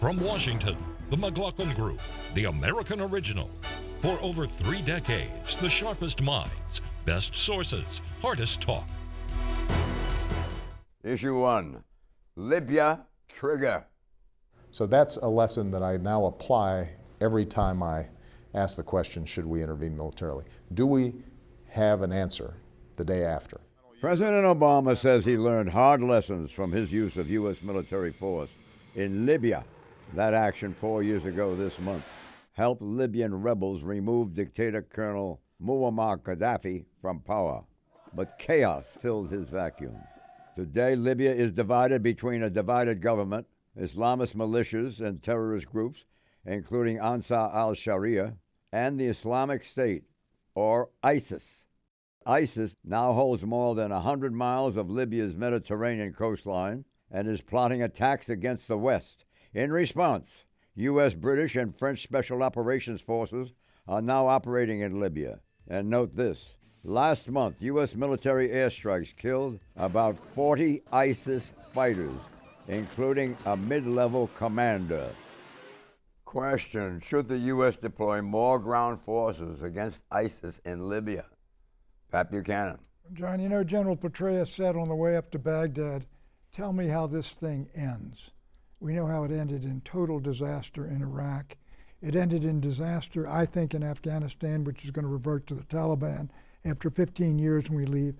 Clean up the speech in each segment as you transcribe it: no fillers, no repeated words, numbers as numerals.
From Washington, the McLaughlin Group, the American original. For over 3 decades, the sharpest minds, best sources, hardest talk. Issue 1, Libya trigger. So that's a lesson that I now apply every time I ask the question, should we intervene militarily? Do we have an answer the day after? President Obama says he learned hard lessons from his use of U.S. military force in Libya. That action 4 years ago this month helped Libyan rebels remove dictator Colonel Muammar Gaddafi from power. But chaos filled his vacuum. Today, Libya is divided between a divided government, Islamist militias and terrorist groups, including Ansar al-Sharia, and the Islamic State, or ISIS. ISIS now holds more than 100 miles of Libya's Mediterranean coastline and is plotting attacks against the West. In response, U.S., British, and French Special Operations Forces are now operating in Libya. And note this, last month, U.S. military airstrikes killed about 40 ISIS fighters, including a mid-level commander. Question, should the U.S. deploy more ground forces against ISIS in Libya? Pat Buchanan. John, you know, General Petraeus said on the way up to Baghdad, tell me how this thing ends. We know how it ended in total disaster in Iraq. It ended in disaster, I think, in Afghanistan, which is going to revert to the Taliban after 15 years when we leave.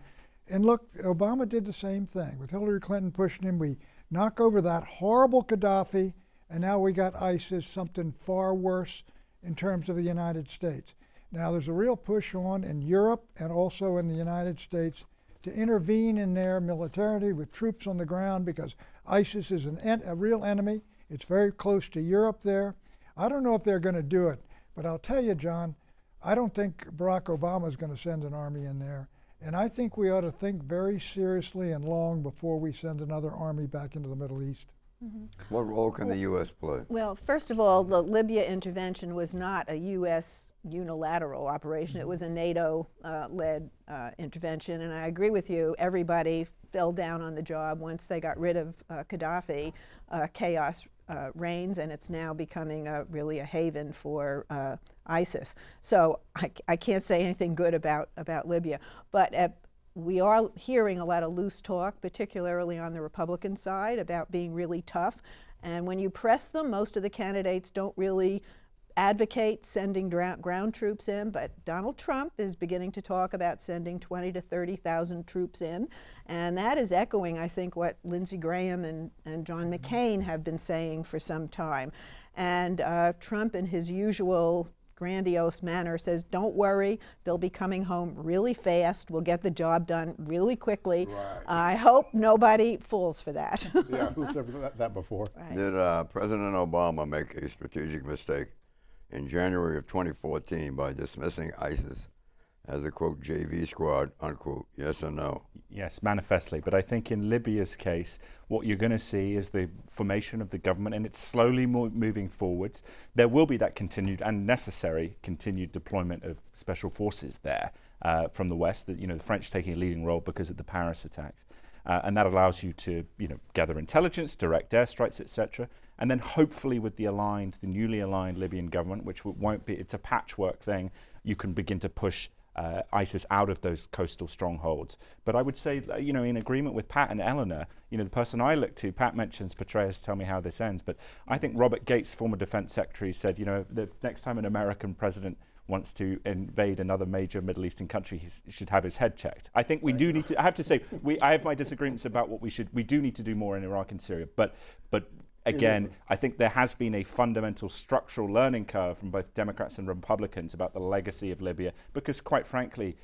And look, Obama did the same thing. With Hillary Clinton pushing him, we knock over that horrible Gaddafi, and now we got ISIS, something far worse in terms of the United States. Now, there's a real push on in Europe and also in the United States to intervene in there militarily with troops on the ground because ISIS is a real enemy. It's very close to Europe there. I don't know if they're going to do it, but I'll tell you, John, I don't think Barack Obama is going to send an army in there. And I think we ought to think very seriously and long before we send another army back into the Middle East. Mm-hmm. What role can the U.S. play? Well, first of all, the Libya intervention was not a U.S. unilateral operation. It was a NATO-led intervention, and I agree with you. Everybody fell down on the job once they got rid of Gaddafi. Chaos reigns, and it's now becoming really a haven for ISIS. So I can't say anything good about Libya, but we are hearing a lot of loose talk, particularly on the Republican side, about being really tough. And when you press them, most of the candidates don't really advocate sending ground troops in, but Donald Trump is beginning to talk about sending 20 to 30,000 troops in. And that is echoing, I think, what Lindsey Graham and John McCain have been saying for some time. And Trump, in his usual grandiose manner, says, don't worry, they'll be coming home really fast. We'll get the job done really quickly. Right. I hope nobody falls for that. Yeah, who's ever done that before? Right. Did President Obama make a strategic mistake in January of 2014 by dismissing ISIS as a, quote, JV squad, unquote? Yes or no? Yes, manifestly. But I think in Libya's case, what you're going to see is the formation of the government, and it's slowly moving forwards. There will be that continued and necessary continued deployment of special forces there from the West. The French taking a leading role because of the Paris attacks. And that allows you to, gather intelligence, direct airstrikes, etc. And then hopefully with the newly aligned Libyan government, which won't be, it's a patchwork thing, you can begin to push ISIS out of those coastal strongholds. But I would say, in agreement with Pat and Eleanor, the person I look to, Pat mentions Petraeus, tell me how this ends, but I think Robert Gates, former defense secretary, said, the next time an American president wants to invade another major Middle Eastern country, he should have his head checked. I think we do need to, I have to say, I have my disagreements about what we do need to do more in Iraq and Syria, but again, I think there has been a fundamental structural learning curve from both Democrats and Republicans about the legacy of Libya, because quite frankly,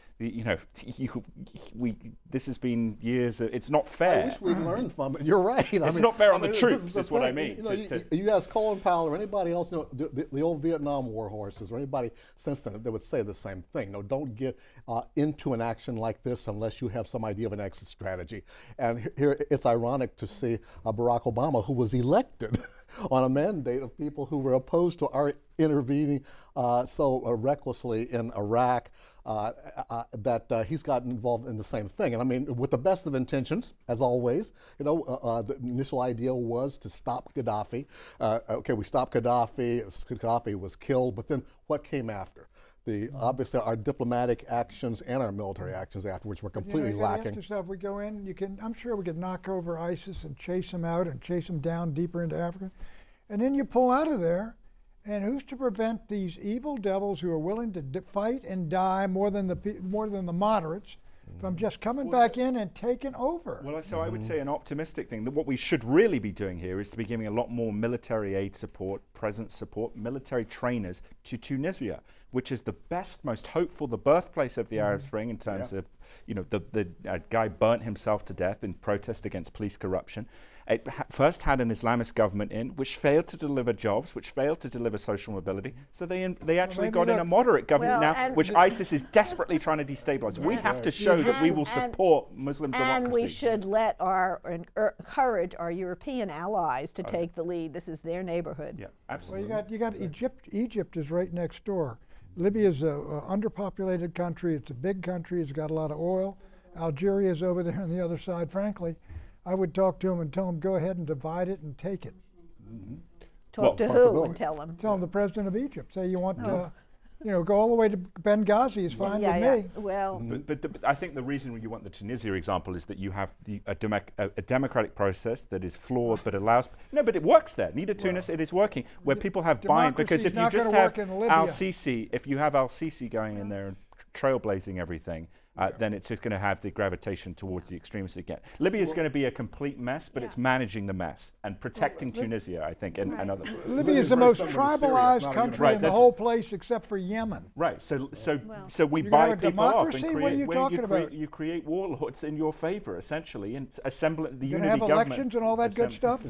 this has been years of, it's not fair. I wish we'd learned from it. You're right. It's not fair on the troops, is what I mean. You guys, Colin Powell or anybody else, the old Vietnam War horses, or anybody since then, they would say the same thing. Don't get into an action like this unless you have some idea of an exit strategy. And here, it's ironic to see Barack Obama, who was elected on a mandate of people who were opposed to our intervening so recklessly in Iraq. that he's gotten involved in the same thing. And I mean, with the best of intentions, as always, the initial idea was to stop Gaddafi. Okay, we stopped Gaddafi. Gaddafi was killed, but then what came after? Obviously, our diplomatic actions and our military actions afterwards were completely you gotta lacking. ask yourself, we go in, I'm sure we could knock over ISIS and chase them out and chase them down deeper into Africa. And then you pull out of there, and who's to prevent these evil devils who are willing to fight and die more than the moderates from just coming back in and taking over? Well, so I would say an optimistic thing, that what we should really be doing here is to be giving a lot more military aid support, presence support, military trainers to Tunisia, which is the best, most hopeful, the birthplace of the Arab Spring in terms of, the guy burnt himself to death in protest against police corruption. It first had an Islamist government in, which failed to deliver jobs, which failed to deliver social mobility. So they actually got in a moderate government now, which ISIS is desperately trying to destabilize. We have to show that we will support Muslim democracy. And we should encourage our European allies to take the lead. This is their neighborhood. Yeah, absolutely. Well, you got Egypt. Egypt is right next door. Libya is a underpopulated country. It's a big country. It's got a lot of oil. Algeria is over there on the other side. Frankly, I would talk to them and tell them, go ahead and divide it and take it. Talk to who and tell them? Tell them the president of Egypt. Say you want go all the way to Benghazi is fine with me. Well, but I think the reason you want the Tunisia example is that you have a democratic process that is flawed but allows. No, but it works there. Neither Tunis, it is working where people have buy-in, because if you just have al-Sisi, if you have al-Sisi going in there and trailblazing everything, then it's just going to have the gravitation towards the extremists again. Libya is going to be a complete mess, but it's managing the mess and protecting Tunisia, I think, and others. Libya is the most tribalized country in the whole place except for Yemen. Right, so we buy people off and what are you talking about? You create warlords in your favor, essentially, and assemble the unity have government. Elections and all that good stuff?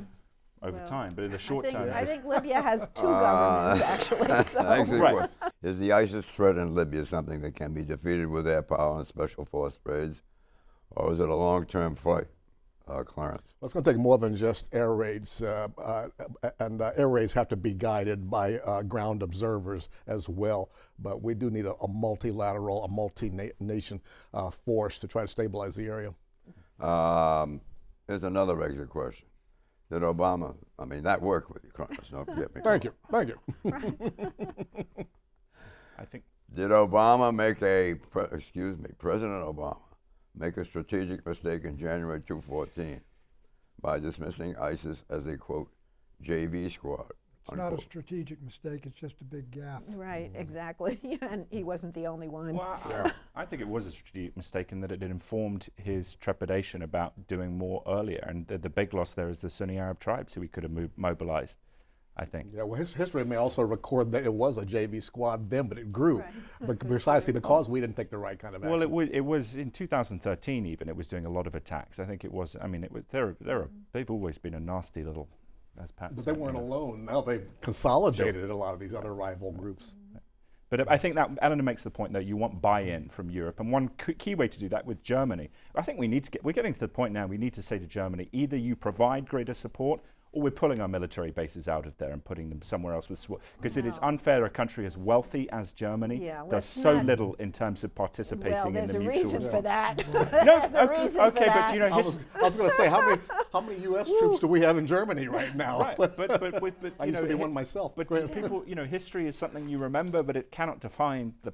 Over time, but in the short term. I think Libya has two governments, actually. So. Is the ISIS threat in Libya something that can be defeated with air power and special force raids, or is it a long-term fight? Clarence? Well, it's going to take more than just air raids, and air raids have to be guided by ground observers as well. But we do need a multilateral, a multi-nation force to try to stabilize the area. Here's another exit question. Did Obama, that worked with you, Clarence, don't get me Thank you. I think. Did Obama President Obama make a strategic mistake in January 2014 by dismissing ISIS as a, quote, JV squad? It's not a strategic mistake, it's just a big gap. Right, exactly. And he wasn't the only one. Well, I think it was a strategic mistake in that it informed his trepidation about doing more earlier. And the big loss there is the Sunni Arab tribes who he could have mobilized, I think. Yeah, well, history may also record that it was a JV squad then, but it grew, but precisely because we didn't take the right kind of action. Well, it was in 2013 even, it was doing a lot of attacks. I think it was, they've always been a nasty little, as Pat But said, they weren't alone. Now they've consolidated a lot of these other rival groups. But I think that Eleanor makes the point that you want buy-in from Europe, and one key way to do that with Germany, I think we're getting to the point now we need to say to Germany, either you provide greater support or we're pulling our military bases out of there and putting them somewhere else with support. Because it is unfair a country as wealthy as Germany does so little in terms of participating in the mutual. Well, there's a reason for that. Okay, but you know, I was going to say, how many U.S. troops do we have in Germany right now? Right, but I used to be one myself. But people, history is something you remember, but it cannot define the.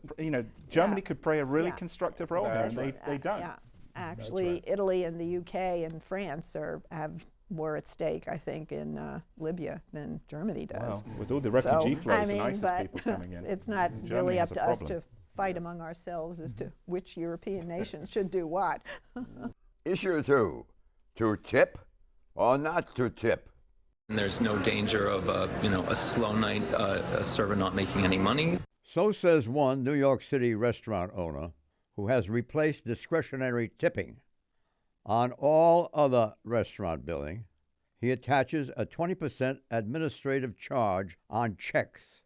Germany could play a really constructive role there, and they don't. Yeah, actually, Italy and the UK and France have more at stake, I think, in Libya than Germany does. Well, with all the refugee flows and ISIS people coming in. It's not really up to us to fight among ourselves as to which European nations should do what. Issue 2, to tip or not to tip? There's no danger of a slow night, a server not making any money. So says one New York City restaurant owner who has replaced discretionary tipping. On all other restaurant billing, he attaches a 20% administrative charge on checks.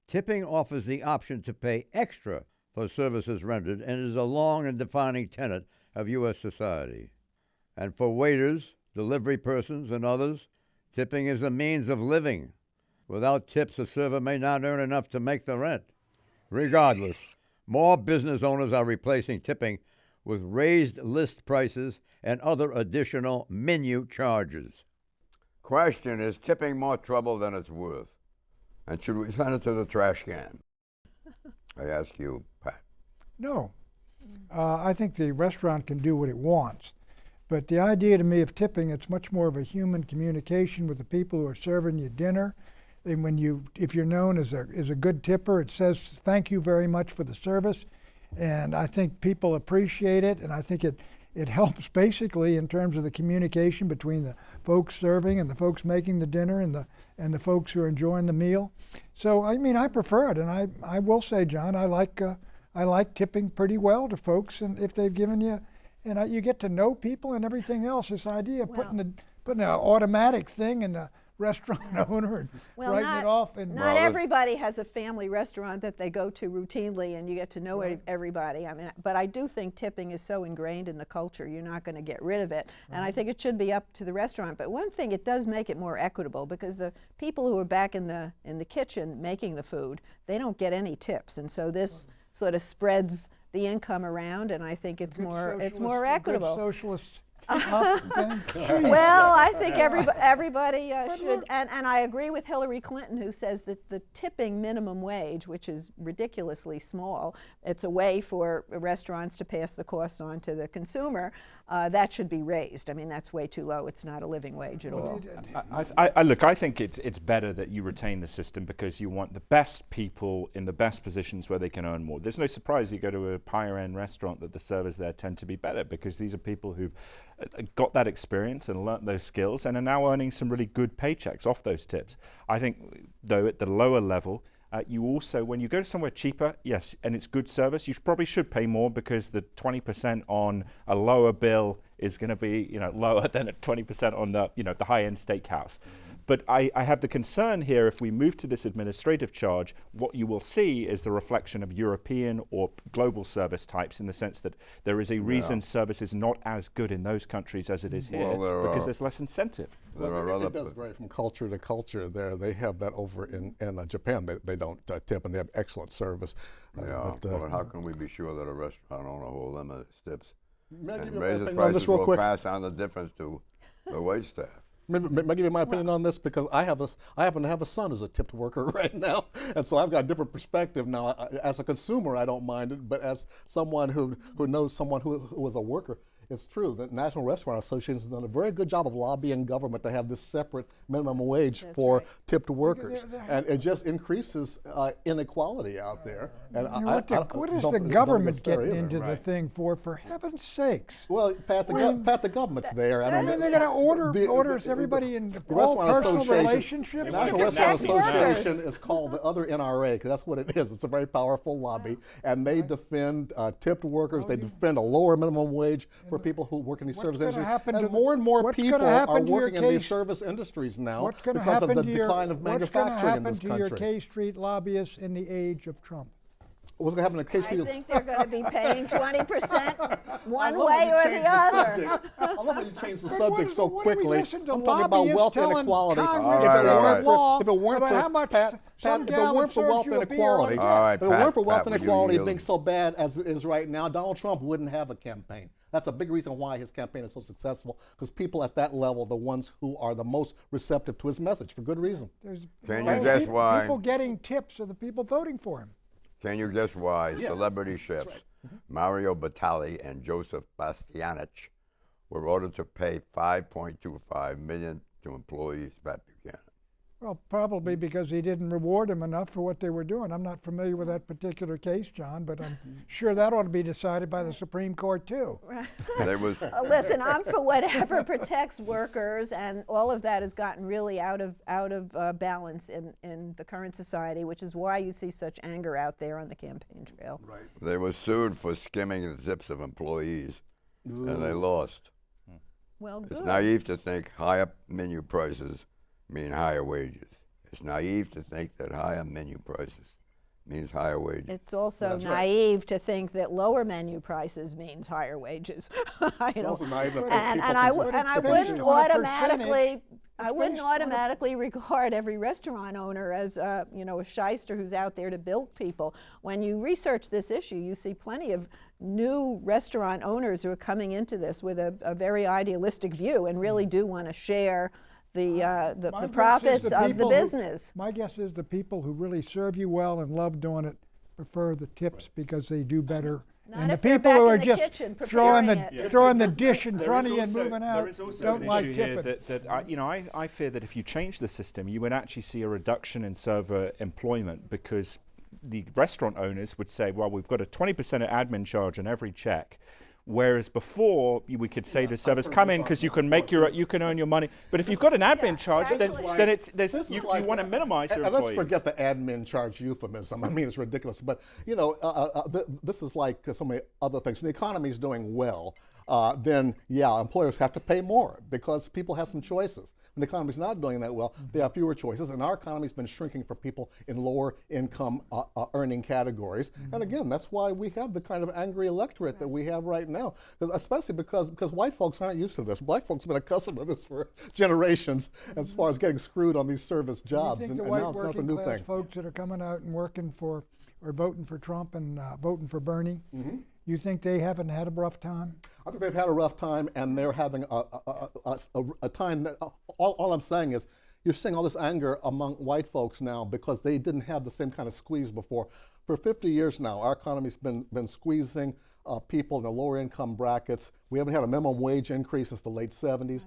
Tipping offers the option to pay extra for services rendered and is a long and defining tenet of U.S. society. And for waiters, delivery persons, and others, tipping is a means of living. Without tips, a server may not earn enough to make the rent. Regardless, More business owners are replacing tipping with raised list prices and other additional menu charges. Question, is tipping more trouble than it's worth? And should we send it to the trash can? I ask you, Pat. No. I think the restaurant can do what it wants. But the idea to me of tipping, it's much more of a human communication with the people who are serving you dinner. And if you're known as a good tipper, it says thank you very much for the service. And I think people appreciate it, and I think it helps basically in terms of the communication between the folks serving and the folks making the dinner and the folks who are enjoying the meal. So I mean, I prefer it, and I will say, John, I like tipping pretty well to folks, and if they've given you, and you get to know people and everything else. This idea of putting an automatic thing in the restaurant owner and writing it off. And not everybody has a family restaurant that they go to routinely, and you get to know everybody. I mean, but I do think tipping is so ingrained in the culture, you're not going to get rid of it. And I think it should be up to the restaurant. But one thing, it does make it more equitable, because the people who are back in the kitchen making the food, they don't get any tips, and so this sort of spreads the income around, and I think it's more equitable. Good socialist. Well, I think everybody should, and I agree with Hillary Clinton, who says that the tipping minimum wage, which is ridiculously small, it's a way for restaurants to pass the cost on to the consumer, that should be raised. I mean, that's way too low. It's not a living wage at all. I think it's better that you retain the system, because you want the best people in the best positions where they can earn more. There's no surprise you go to a higher-end restaurant that the servers there tend to be better, because these are people who've got that experience and learnt those skills and are now earning some really good paychecks off those tips. I think, though, at the lower level, you also, when you go to somewhere cheaper, yes, and it's good service, you probably should pay more, because the 20% on a lower bill is going to be, lower than at 20% on the, the high-end steakhouse. But I have the concern here, if we move to this administrative charge, what you will see is the reflection of European or global service types, in the sense that there is a reason service is not as good in those countries as it is here, because there's less incentive. It does vary from culture to culture. There, they have that over in Japan. They don't tip, and they have excellent service. But how can we be sure that a restaurant owner will limit its tips? May I give And you raise my its opinion on this prices real will quick? pass on the difference to the wait staff. May I give you my opinion on this? Because I happen to have a son who's a tipped worker right now, and so I've got a different perspective now. As a consumer, I don't mind it, but as someone who knows someone who was a worker, it's true that National Restaurant Association has done a very good job of lobbying government to have this separate minimum wage for tipped workers, and it just increases inequality out there. And what is the government getting into the thing for heaven's sakes? Well, Pat, the government's there. And then they're going to orders everybody in all personal relationships. The National Restaurant Association is called the other NRA, because that's what it is. It's a very powerful lobby, and they defend tipped workers. They defend a lower minimum wage for people who work in these service industries. And more and more people are working in these service industries now because of the decline of manufacturing in this country. What's going to happen to your K Street lobbyists in the age of Trump? What's going to happen to K Street? I think they're going to be paying 20% one way or the other. I love how you change the subject so quickly. I'm talking about wealth inequality. If it weren't for wealth inequality being so bad as it is right now, Donald Trump wouldn't have a campaign. That's a big reason why his campaign is so successful, because people at that level are the ones who are the most receptive to his message, for good reason. Can you guess why? People getting tips are the people voting for him. Can you guess why celebrity chefs Mario Batali and Joseph Bastianich were ordered to pay $5.25 million to employees, Pat Buchanan? Well, probably because he didn't reward them enough for what they were doing. I'm not familiar with that particular case, John, but I'm sure that ought to be decided by the Supreme Court, too. Listen, I'm for whatever protects workers, and all of that has gotten really out of balance in the current society, which is why you see such anger out there on the campaign trail. Right. They were sued for skimming the zips of employees, and they lost. Well, good. It's naive to think higher menu prices mean higher wages. It's naive to think that higher menu prices means higher wages. It's also That's right. naive to think that lower menu prices means higher wages. It's also naive to think and people I can just wouldn't on a automatically. I It's wouldn't based on a- automatically regard every restaurant owner as a shyster who's out there to bilk people. When you research this issue, you see plenty of new restaurant owners who are coming into this with a very idealistic view and really do want to share the My guess is profits the of the people who- business. My guess is the people who really serve you well and love doing it prefer the tips because they do better. Not And the if they're people back who in are the just kitchen throwing preparing the it. throwing the dish in There front is of you and also- moving there out is also don't an like issue here tipping. that I fear that if you change the system, you would actually see a reduction in server employment because the restaurant owners would say, well, we've got a 20% admin charge on every check. Whereas before we could say to servers, come in because you can earn your money. But if you've got an admin charge, then you want to minimize your and let's employees. forget the admin charge euphemism. I mean, it's ridiculous. But this is like so many other things. When the economy is doing well, then employers have to pay more because people have some choices. When the economy's not doing that well, they have fewer choices, and our economy's been shrinking for people in lower income earning categories. And again, that's why we have the kind of angry electorate that we have right now, especially because white folks aren't used to this. Black folks have been accustomed to this for generations as far as getting screwed on these service jobs, You think and the white now it's not a working new class thing. folks that are coming out and working for or voting for Trump and voting for Bernie, you think they haven't had a rough time? I think they've had a rough time, and they're having a time that all I'm saying is you're seeing all this anger among white folks now because they didn't have the same kind of squeeze before. For 50 years now, our economy's been squeezing people in the lower income brackets. We haven't had a minimum wage increase since the late 70s.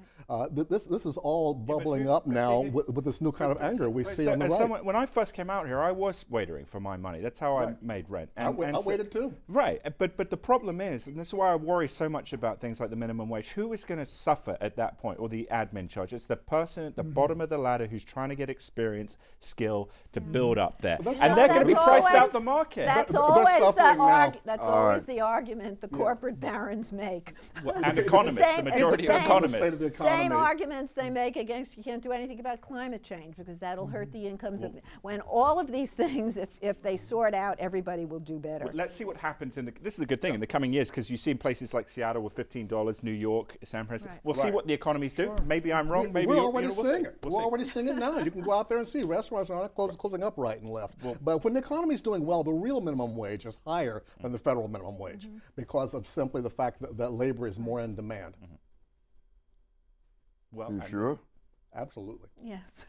This is all bubbling up now with this new kind of anger we see on the right. When I first came out here, I was waitering for my money. That's how I made rent. I waited too. Right, but the problem is, and this is why I worry so much about things like the minimum wage, who is going to suffer at that point, or the admin charge? It's the person at the bottom of the ladder who's trying to get experience, skill to build up there. And they're going to be priced out the market. That's They're always suffering now. that's always the argument the corporate barons make. And economists, the majority of economists. Same arguments they make against you can't do anything about climate change because that'll hurt the incomes of. When all of these things, if they sort out, everybody will do better. Well, let's see what happens this is a good thing in the coming years because you see in places like Seattle with $15, New York, San Francisco. Right. We'll see what the economies do. Maybe I'm wrong. Maybe We're already seeing it. We'll We're see. already seeing it now. You can go out there and see restaurants are closing up right and left. But when the economy's doing well, the real minimum wage is higher than the federal minimum wage because of simply the fact that labor is more in demand. Well, You sure? Absolutely. Yes.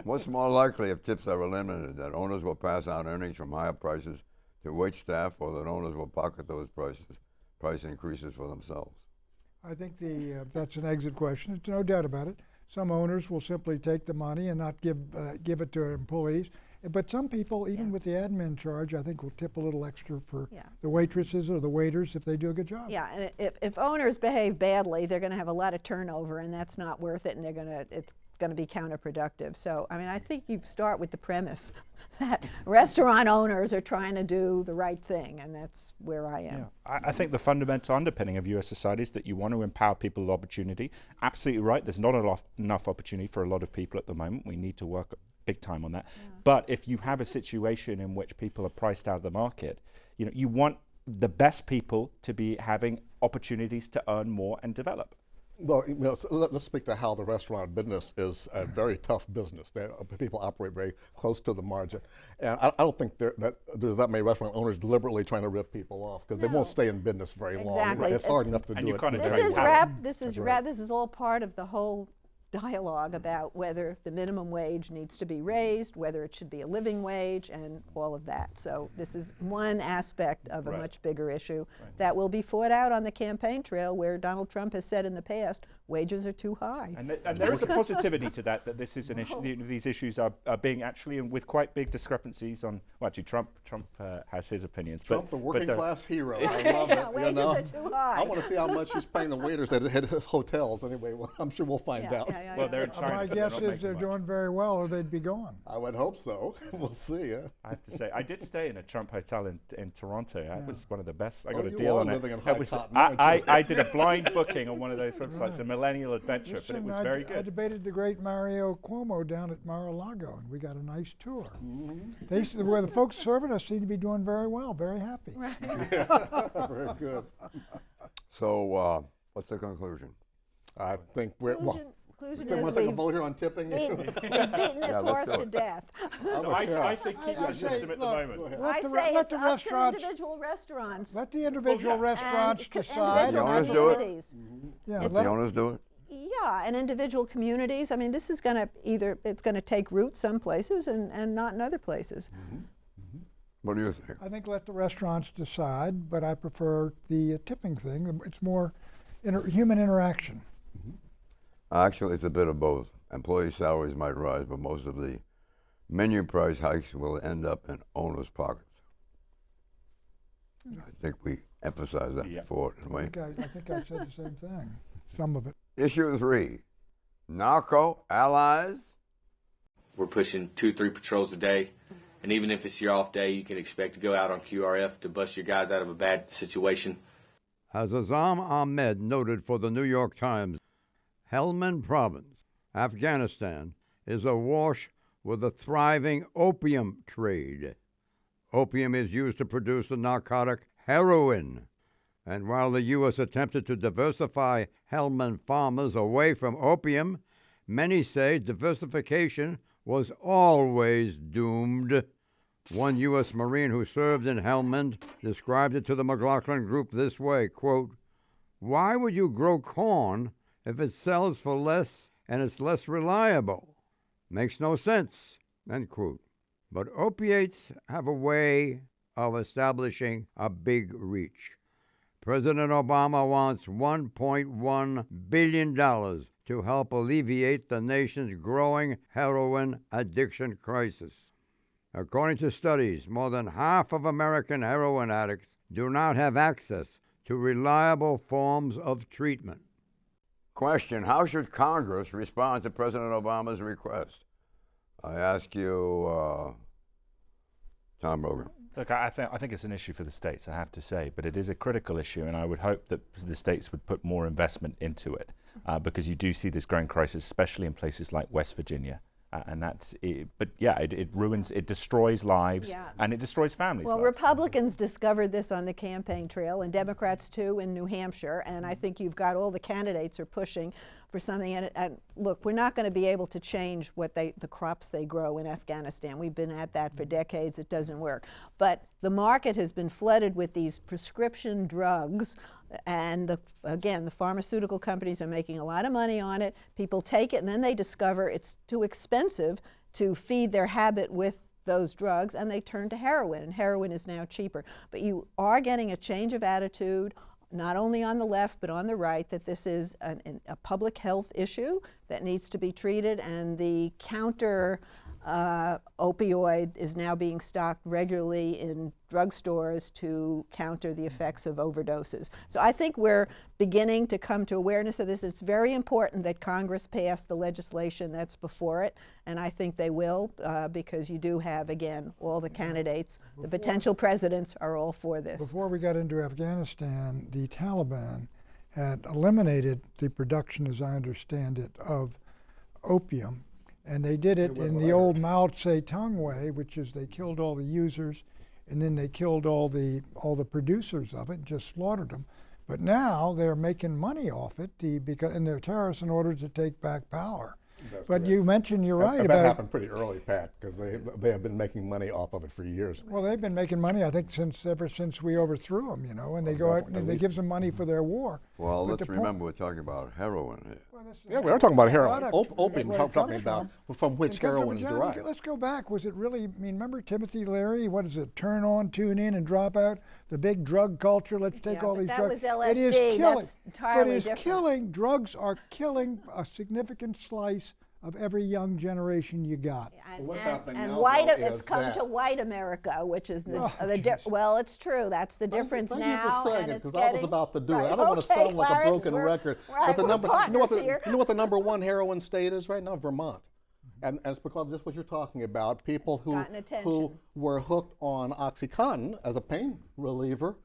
What's more likely if tips are eliminated, that owners will pass on earnings from higher prices to wait staff, or that owners will pocket those price increases for themselves? I think that's an exit question. There's no doubt about it. Some owners will simply take the money and not give it to employees. But some people, even with the admin charge, I think will tip a little extra for the waitresses or the waiters if they do a good job. Yeah, and if owners behave badly, they're going to have a lot of turnover, and that's not worth it, and it's going to be counterproductive. So, I mean, I think you start with the premise that restaurant owners are trying to do the right thing, and that's where I am. Yeah. I think the fundamental underpinning of U.S. society is that you want to empower people with opportunity. Absolutely right. There's not enough opportunity for a lot of people at the moment. We need to work big time on that. But if you have a situation in which people are priced out of the market, you want the best people to be having opportunities to earn more and develop. Well, so let's speak to how the restaurant business is a very tough business. People operate very close to the margin. And I don't think there's that many restaurant owners deliberately trying to rip people off because they won't stay in business very long. It's hard enough to do it. This is all part of the whole dialogue about whether the minimum wage needs to be raised, whether it should be a living wage, and all of that. So this is one aspect of a much bigger issue that will be fought out on the campaign trail, where Donald Trump has said in the past, wages are too high. And there is a positivity to that this is an issue. These issues are being actually, and with quite big discrepancies on. Well, actually, Trump has his opinions. Trump, the working class hero. I love it. Wages are too high. I want to see how much he's paying the waiters at hotels. Anyway, well, I'm sure we'll find out. Well, they're in China. My so guess not is making they're much. doing very well, or they'd be gone. I would hope so. We'll see. Yeah. I have to say, I did stay in a Trump hotel in Toronto. It was one of the best. I got a you deal are on it. living in It high was, cotton, aren't you? I did a blind booking on one of those websites, a millennial adventure, but it Listen, was I very I good. debated the great Mario Cuomo down at Mar-a-Lago, and we got a nice tour. Mm-hmm. Where the folks serving us seem to be doing very well, very happy. Very good. So, what's the conclusion? I think we're. Well, Conclusion you is want to take a we've vote here on tipping? beaten this let's horse do to it. death. So I say keep I the say, system at the look, moment. Let I the, say let it's the up to restaurants, individual restaurants let the individual yeah. restaurants and decide. The individual owners do it? communities. Yeah, Let let- the owners do it? Yeah, and individual communities. I mean, this is going to it's going to take root some places and not in other places. What do you think? I think let the restaurants decide, but I prefer the tipping thing. It's more human interaction. Actually, it's a bit of both. Employee salaries might rise, but most of the menu price hikes will end up in owners' pockets. I think we emphasized that Yeah. before, didn't we? I think I said the same thing. Some of it. Issue 3, narco allies. We're pushing 2-3 patrols a day, and even if it's your off day, you can expect to go out on QRF to bust your guys out of a bad situation. As Azam Ahmed noted for the New York Times, Helmand Province, Afghanistan, is awash with a thriving opium trade. Opium is used to produce the narcotic heroin. And while the U.S. attempted to diversify Helmand farmers away from opium, many say diversification was always doomed. One U.S. Marine who served in Helmand described it to the McLaughlin Group this way, quote, "Why would you grow corn if it sells for less and it's less reliable? Makes no sense," end quote. But opiates have a way of establishing a big reach. President Obama wants $1.1 billion to help alleviate the nation's growing heroin addiction crisis. According to studies, more than half of American heroin addicts do not have access to reliable forms of treatment. Question, how should Congress respond to President Obama's request? I ask you, Tom Rogan. Look, I think it's an issue for the states, I have to say, but it is a critical issue, and I would hope that the states would put more investment into it, because you do see this growing crisis, especially in places like West Virginia. And that's it. But yeah, it ruins, it destroys lives, Yeah. and it destroys families. Well, lives. Republicans discovered this on the campaign trail, and Democrats too in New Hampshire. And I think you've got all the candidates are pushing for something. And look, we're not going to be able to change what the crops they grow in Afghanistan. We've been at that for decades. It doesn't work. But the market has been flooded with these prescription drugs. And again, the pharmaceutical companies are making a lot of money on it. People take it, and then they discover it's too expensive to feed their habit with those drugs, and they turn to heroin, and heroin is now cheaper. But you are getting a change of attitude, not only on the left but on the right, that this is a public health issue that needs to be treated, and the counter opioid is now being stocked regularly in drugstores to counter the effects of overdoses. So I think we're beginning to come to awareness of this. It's very important that Congress pass the legislation that's before it, and I think they will, because you do have, again, all the candidates, the potential presidents are all for this. Before we got into Afghanistan, the Taliban had eliminated the production, as I understand it, of opium. And they did it in the old Mao Zedong way, which is they killed all the users, and then they killed all the producers of it, and just slaughtered them. But now they're making money off it, and they're terrorists in order to take back power. That's But correct. you mentioned, you're right That about. happened pretty early, Pat, because they have been making money off of it for years. Well, they've been making money, I think, ever since we overthrew them, and they go out and they give them money for their war. Well, But let's the point- remember we're talking about heroin here. Yeah, we are talking about heroin. Product- Opium, where it I'm talking comes about from which It comes from heroin is Johnny. derived. Let's go back. Was it really, remember Timothy Leary? What is it? Turn on, tune in, and drop out? The big drug culture. Let's take Yeah, all but these that drugs. was It is LSD. killing. That's entirely but it's different. killing. Drugs are killing a significant slice of every young generation you got. And, what's and- happening and now, white, though, it's is come that- to white America, which is the, Oh, the well, it's true. That's the Thank you- difference thank now, you for saying and it, it's because I was getting about to do it. right. I don't want to Okay, sound like a Clarence, broken we're- record. Right, but the we're number, partners here. you know what the number one heroin state is right now? Vermont. And it's because of just what you're talking about. People gotten who attention. were hooked on OxyContin as a pain reliever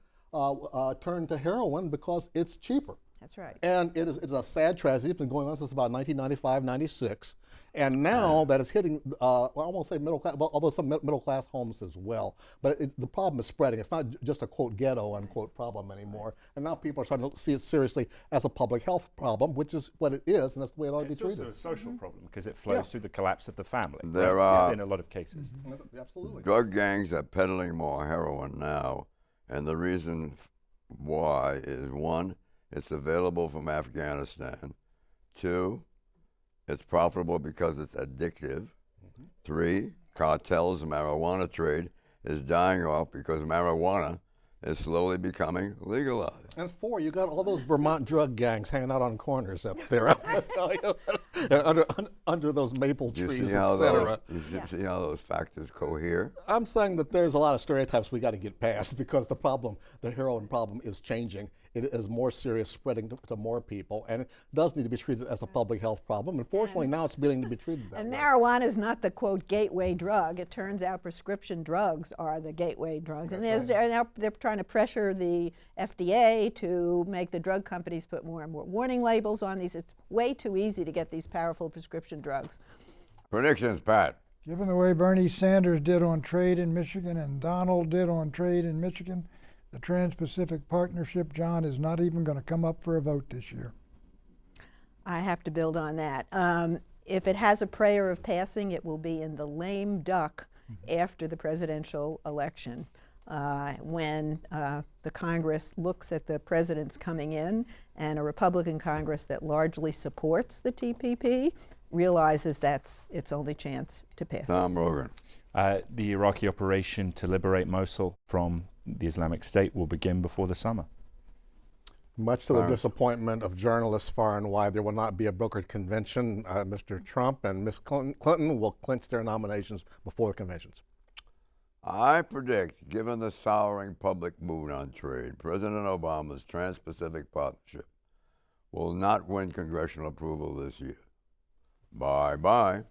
turned to heroin because it's cheaper. That's right. And it's a sad tragedy. It's been going on since about 1995, 96. And now that it's hitting, well, I won't say middle class, well, although some middle class homes as well. But the problem is spreading. It's not just a quote ghetto unquote problem anymore. And now people are starting to see it seriously as a public health problem, which is what it is, and that's the way it ought to be It's treated. also a social problem because it flows through the collapse of the family. There right? are- in a lot of cases. Absolutely. Drug gangs are peddling more heroin now, and the reason why is one, it's available from Afghanistan. Two, it's profitable because it's addictive. Three, cartels, marijuana trade is dying off because marijuana is slowly becoming legalized. And four, you got all those Vermont drug gangs hanging out on corners up there. I'm gonna tell you, under those maple You trees, see how etc. see how those factors cohere? I'm saying that there's a lot of stereotypes we got to get past because the problem, the heroin problem, is changing. It is more serious, spreading to more people, and it does need to be treated as a public health problem. Unfortunately, now it's beginning to be treated that And way. marijuana is not the quote gateway drug. It turns out prescription drugs are the gateway drugs, and now they're trying to pressure the FDA to make the drug companies put more and more warning labels on these. It's way too easy to get these powerful prescription drugs. Predictions, Pat. Given the way Bernie Sanders did on trade in Michigan and Donald did on trade in Michigan, the Trans-Pacific Partnership, John, is not even going to come up for a vote this year. I have to build on that. If it has a prayer of passing, it will be in the lame duck after the presidential election, when the Congress looks at the president's coming in and a Republican Congress that largely supports the TPP realizes that's its only chance to pass. Tom Rogan. The Iraqi operation to liberate Mosul from the Islamic State will begin before the summer. Much to the disappointment of journalists far and wide, there will not be a brokered convention. Mr. Trump and Ms. Clinton will clinch their nominations before the conventions. I predict, given the souring public mood on trade, President Obama's Trans-Pacific Partnership will not win congressional approval this year. Bye-bye.